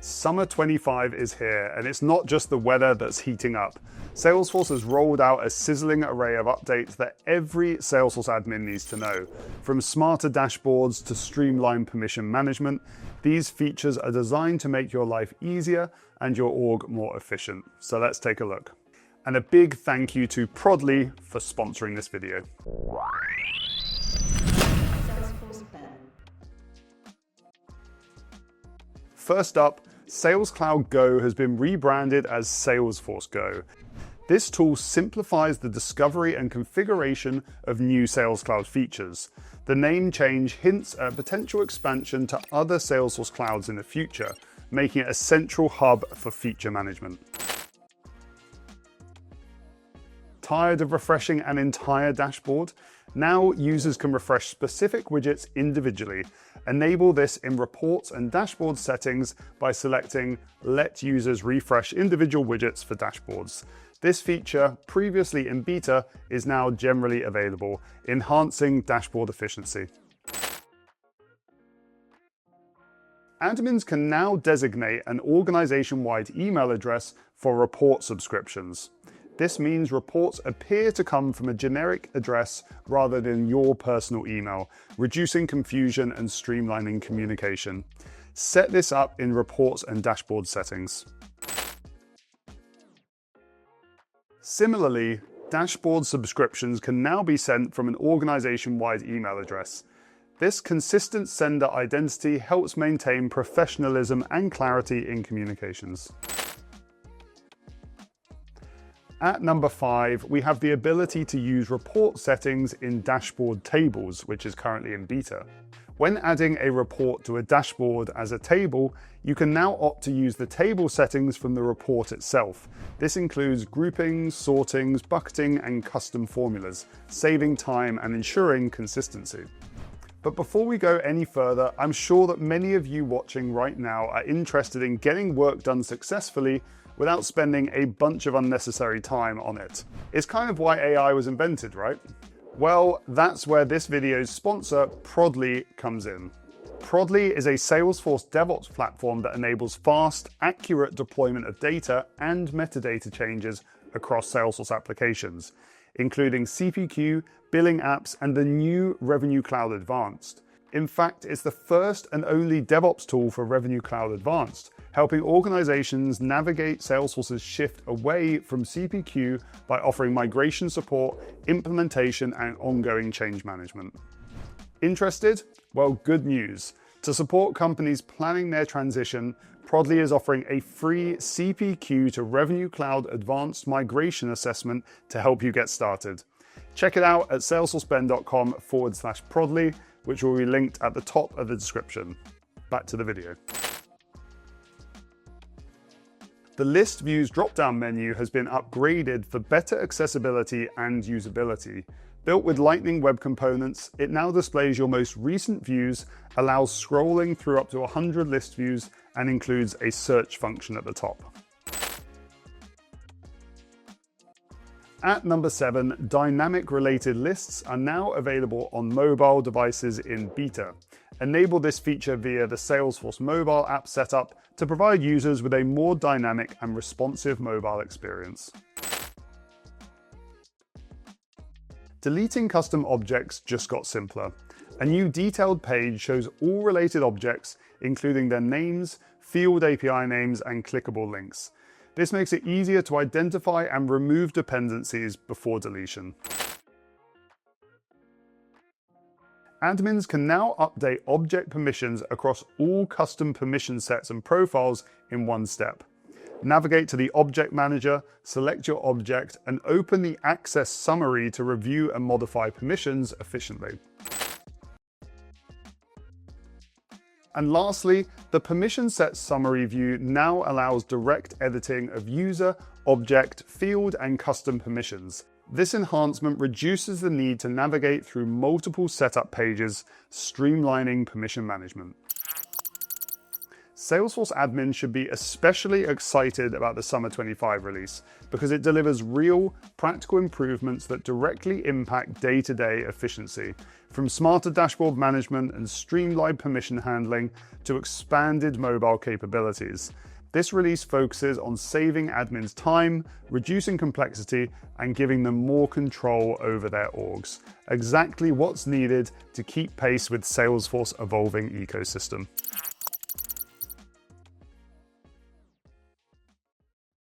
Summer 25 is here, and it's not just the weather that's heating up. Salesforce has rolled out a sizzling array of updates that every Salesforce admin needs to know. From smarter dashboards to streamlined permission management, these features are designed to make your life easier and your org more efficient. So let's take a look. And a big thank you to Prodly for sponsoring this video. First up, Sales Cloud Go has been rebranded as Salesforce Go. This tool simplifies the discovery and configuration of new Sales Cloud features. The name change hints at a potential expansion to other Salesforce clouds in the future, making it a central hub for feature management. Tired of refreshing an entire dashboard? Now users can refresh specific widgets individually. Enable this in reports and dashboard settings by selecting Let users refresh individual widgets for dashboards. This feature, previously in beta, is now generally available, enhancing dashboard efficiency. Admins can now designate an organization-wide email address for report subscriptions. This means reports appear to come from a generic address rather than your personal email, reducing confusion and streamlining communication. Set this up in reports and dashboard settings. Similarly, dashboard subscriptions can now be sent from an organization-wide email address. This consistent sender identity helps maintain professionalism and clarity in communications. At number 5, we have the ability to use report settings in dashboard tables, which is currently in beta. When adding a report to a dashboard as a table, you can now opt to use the table settings from the report itself. This includes groupings, sortings, bucketing, and custom formulas, saving time and ensuring consistency. But before we go any further, I'm sure that many of you watching right now are interested in getting work done successfully without spending a bunch of unnecessary time on it. It's kind of why AI was invented, right? Well, that's where this video's sponsor, Prodly, comes in. Prodly is a Salesforce DevOps platform that enables fast, accurate deployment of data and metadata changes across Salesforce applications, including CPQ, billing apps, and the new Revenue Cloud Advanced. In fact, it's the first and only DevOps tool for Revenue Cloud Advanced, helping organizations navigate Salesforce's shift away from CPQ by offering migration support, implementation, and ongoing change management. Interested? Well, good news. To support companies planning their transition, Prodly is offering a free CPQ to Revenue Cloud Advanced Migration Assessment to help you get started. Check it out at salesforceben.com/Prodly, which will be linked at the top of the description. Back to the video. The List Views drop-down menu has been upgraded for better accessibility and usability. Built with Lightning Web Components, it now displays your most recent views, allows scrolling through up to 100 list views, and includes a search function at the top. At number 7, dynamic related lists are now available on mobile devices in beta. Enable this feature via the Salesforce mobile app setup to provide users with a more dynamic and responsive mobile experience. Deleting custom objects just got simpler. A new detailed page shows all related objects, including their names, field API names, and clickable links. This makes it easier to identify and remove dependencies before deletion. Admins can now update object permissions across all custom permission sets and profiles in one step. Navigate to the Object Manager, select your object, and open the Access Summary to review and modify permissions efficiently. And lastly, the Permission Set Summary view now allows direct editing of user, object, field, and custom permissions. This enhancement reduces the need to navigate through multiple setup pages, streamlining permission management. Salesforce admins should be especially excited about the Summer 25 release because it delivers real, practical improvements that directly impact day-to-day efficiency, from smarter dashboard management and streamlined permission handling to expanded mobile capabilities. This release focuses on saving admins time, reducing complexity, and giving them more control over their orgs. Exactly what's needed to keep pace with Salesforce's evolving ecosystem.